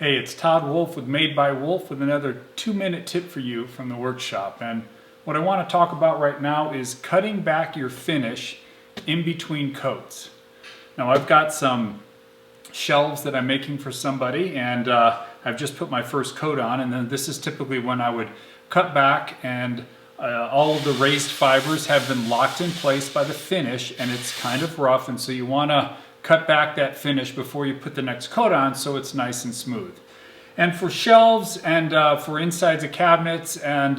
Hey, it's Todd Wolf with Made by Wolf with another 2-minute tip for you from the workshop. And what I want to talk about right now is cutting back your finish in between coats. Now I've got some shelves that I'm making for somebody, and I've just put my first coat on, and then this is typically when I would cut back, and all of the raised fibers have been locked in place by the finish, and it's kind of rough, and so you want to cut back that finish before you put the next coat on so it's nice and smooth. And for shelves and for insides of cabinets and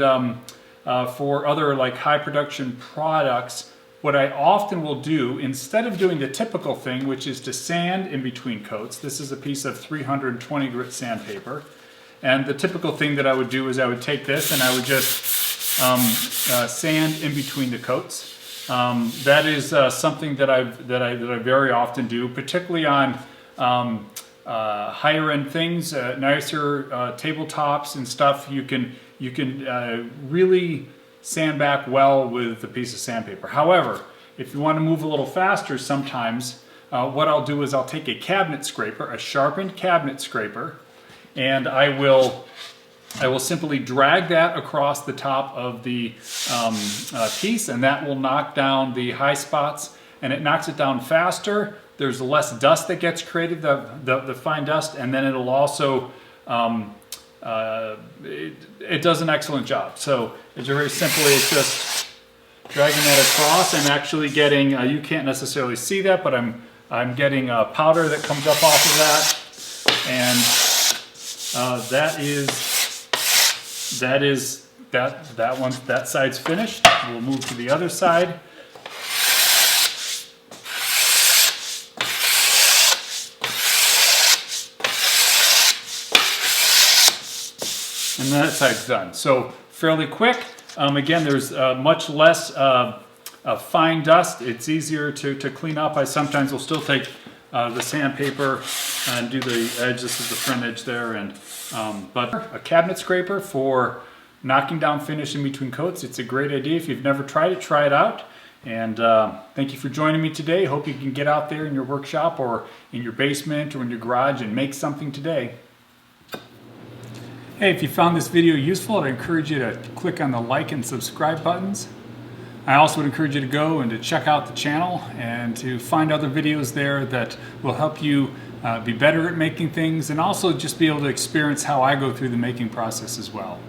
for other like high production products, what I often will do, instead of doing the typical thing, which is to sand in between coats, this is a piece of 320 grit sandpaper, and the typical thing that I would do is I would take this and I would just sand in between the coats. That is something that I very often do, particularly on higher end things, nicer tabletops and stuff. You can really sand back well with a piece of sandpaper. However, if you want to move a little faster, sometimes what I'll do is I'll take a cabinet scraper, a sharpened cabinet scraper, and I will simply drag that across the top of the piece, and that will knock down the high spots, and it knocks it down faster. There's less dust that gets created, the fine dust, and then it'll also, it does an excellent job. So it's very simply, it's just dragging that across and actually getting, you can't necessarily see that, but I'm getting powder that comes up off of that, and that side's finished. We'll move to the other side. And that side's done. So fairly quick. Again, there's much less fine dust. It's easier to clean up. I sometimes will still take the sandpaper and do the edge. This is the front edge there, and but a cabinet scraper for knocking down finish in between coats. It's a great idea. If you've never tried it, try it out. And thank you for joining me today. Hope you can get out there in your workshop or in your basement or in your garage and make something today. Hey, if you found this video useful, I'd encourage you to click on the like and subscribe buttons. I also would encourage you to go and to check out the channel and to find other videos there that will help you be better at making things, and also just be able to experience how I go through the making process as well.